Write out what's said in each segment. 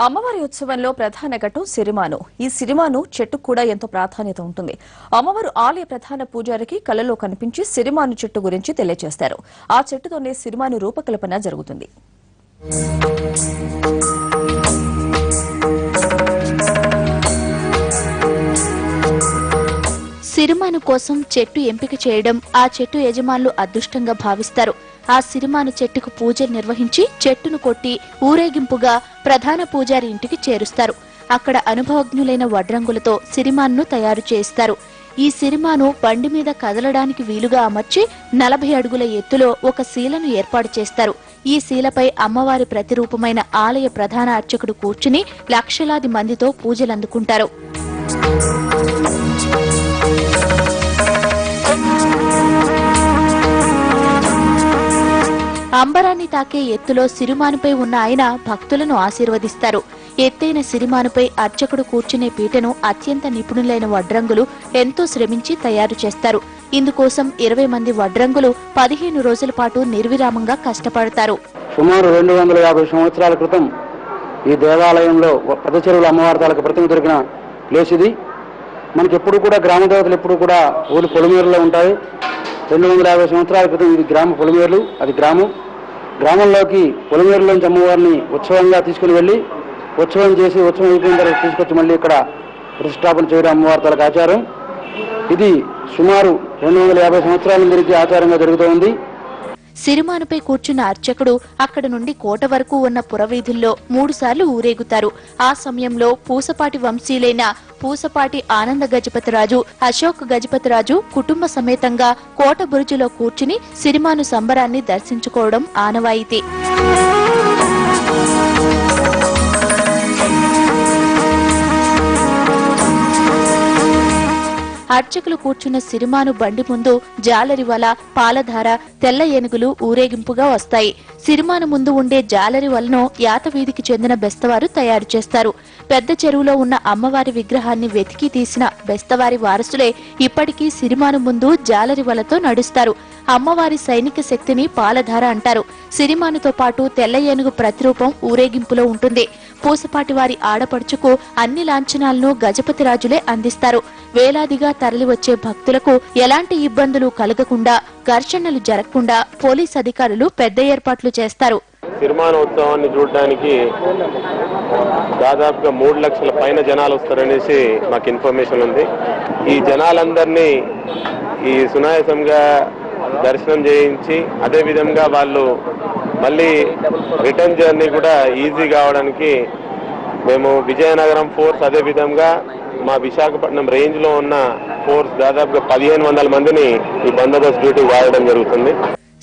అమ్మవారి ఉత్సవంలో ప్రధాన ఘట్టం సిరిమాను. ఈ సిరిమాను చెట్టు కూడా ఎంతో ప్రాధాన్యత ఉంటుంది. అమ్మవారు ఆలయ ప్రధాన పూజారికి కలలో కనిపించి సిరిమాను చెట్టు గురించి తెలియజేస్తారు. ఆ చెట్టుతోనే సిరిమాను రూపకల్పన జరుగుతుంది. సిరిమాను కోసం చెట్టు ఎంపిక చేయడం ఆ చెట్టు యజమానులు అదృష్టంగా భావిస్తారు. ఆ సిరిమాను చెట్టుకు పూజలు నిర్వహించి చెట్టును కొట్టి ఊరేగింపుగా ప్రధాన పూజారి ఇంటికి చేరుస్తారు. అక్కడ అనుభవజ్ఞులైన వడ్రంగులతో సిరిమాను తయారు చేస్తారు. ఈ సిరిమాను బండి మీద కదలడానికి వీలుగా అమర్చి 40 అడుగుల ఎత్తులో ఒక శీలను ఏర్పాటు చేస్తారు. ఈ శీలపై అమ్మవారి ప్రతిరూపమైన ఆలయ ప్రధాన అర్చకుడు కూర్చుని లక్షలాది మందితో పూజలందుకుంటారు. అంబరాన్ని తాకే ఎత్తులో సిరిమానుపై ఉన్న ఆయన భక్తులను ఆశీర్వదిస్తారు. ఎత్తైన సిరిమానుపై అర్చకుడు కూర్చునే పీటను అత్యంత నిపుణులైన వడ్రంగులు ఎంతో శ్రమించి తయారు చేస్తారు. ఇందుకోసం 20 మంది వడ్రంగులు 15 రోజుల పాటు నిర్విరామంగా కష్టపడతారు. సుమారు 250 సంవత్సరాల క్రితం ఈ దేవాలయంలో పెద్ద చెరువుల అమ్మవారి తాలూకు ప్రతిమ దొరికిన ప్లేస్ ఇది. మనకి ఎప్పుడు కూడా గ్రామ దేవతలు ఎప్పుడు కూడా ఊరు పొలిమేరులో ఉంటాయి. 250 సంవత్సరాల క్రితం ఇది గ్రామ పొలిమేరులు, అది గ్రామంలోకి పొలిమేరులోంచి అమ్మవారిని ఉత్సవంగా తీసుకుని వెళ్ళి ఉత్సవం చేసి ఉత్సవం అయిపోయిన తర్వాత తీసుకొచ్చి మళ్ళీ ఇక్కడ ప్రతిష్టాపన చేయడం అమ్మవారి తాలూకు ఆచారం. ఇది సుమారు 250 సంవత్సరాల నుంచి ఆచారంగా జరుగుతూ ఉంది. సిరిమానుపై కూర్చున్న అర్చకుడు అక్కడ నుండి కోట వరకు ఉన్న పురవీధుల్లో 3 సార్లు ఊరేగుతారు. ఆ సమయంలో పూసపాటి వంశీయులైన పూసపాటి ఆనంద గజపతిరాజు, అశోక్ గజపతిరాజు కుటుంబ సమేతంగా కోట బురుజులో కూర్చుని సిరిమాను సంబరాన్ని దర్శించుకోవడం ఆనవాయితీ. అర్చకులు కూర్చున్న సిరిమాను బండి ముందు జాలరివల, పాలధార, తెల్ల ఏనుగులు ఊరేగింపుగా వస్తాయి. సిరిమాను ముందు ఉండే జాలరి వలను యాతవీధికి చెందిన బెస్తవారు తయారు చేస్తారు. పెద్ద చెరువులో ఉన్న అమ్మవారి విగ్రహాన్ని వెతికి తీసిన బెస్తవారి వారసులే ఇప్పటికీ సిరిమాను ముందు జాలరి వలతో నడుస్తారు. అమ్మవారి సైనిక శక్తిని పాలధార అంటారు. సిరిమానుతో పాటు తెల్ల ఏనుగు ప్రతిరూపం ఊరేగింపులో ఉంటుంది. పూసపాటి వారి ఆడపడుచుకు అన్ని లాంఛనాలను గజపతిరాజులే అందిస్తారు. వేలాదిగా తరలివచ్చే భక్తులకు ఎలాంటి ఇబ్బందులు కలగకుండా, ఘర్షణలు జరగకుండా పోలీస్ అధికారులు పెద్ద ఏర్పాట్లు చేస్తారు. సిరిమాను ఉత్సవాన్ని చూడడానికి దాదాపుగా 3 లక్షల పైన జనాలు వస్తారనేసి మాకు ఇన్ఫర్మేషన్ ఉంది. ఈ జనాలందరినీ ఈ సునాయాసంగా దర్శనం చేయించి అదే విధంగా వాళ్ళు మళ్ళీ రిటర్న్ జర్నీ కూడా ఈజీ కావడానికి మేము విజయనగరం ఫోర్స్ అదే విధంగా మా విశాఖపట్నం రేంజ్ లో ఉన్న ఫోర్స్ దాదాపుగా 1500 మందిని ఈ బందోబస్తు డ్యూటీ వాడడం జరుగుతుంది.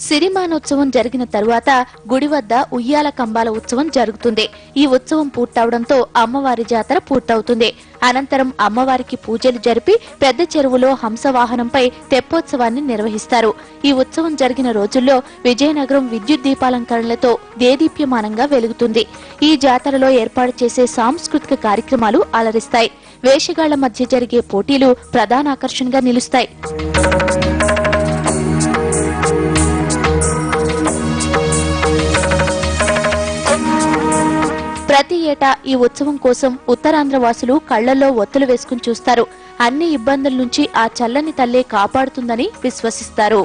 సిరిమానోత్సవం జరిగిన తరువాత గుడి వద్ద ఉయ్యాల కంబాల ఉత్సవం జరుగుతుంది. ఈ ఉత్సవం పూర్తవడంతో అమ్మవారి జాతర పూర్తవుతుంది. అనంతరం అమ్మవారికి పూజలు జరిపి పెద్ద చెరువులో హంసవాహనంపై తెప్పోత్సవాన్ని నిర్వహిస్తారు. ఈ ఉత్సవం జరిగిన రోజుల్లో విజయనగరం విద్యుత్ దీపాలంకరణలతో దేదీప్యమానంగా వెలుగుతుంది. ఈ జాతరలో ఏర్పాటు చేసే సాంస్కృతిక కార్యక్రమాలు అలరిస్తాయి. వేషగాళ్ల మధ్య జరిగే పోటీలు ప్రధాన ఆకర్షణగా నిలుస్తాయి. ప్రతి ఏటా ఈ ఉత్సవం కోసం ఉత్తరాంధ్ర వాసులు కళ్లల్లో ఒత్తులు వేసుకుని చూస్తారు. అన్ని ఇబ్బందుల నుంచి ఆ చల్లని తల్లే కాపాడుతుందని విశ్వసిస్తారు.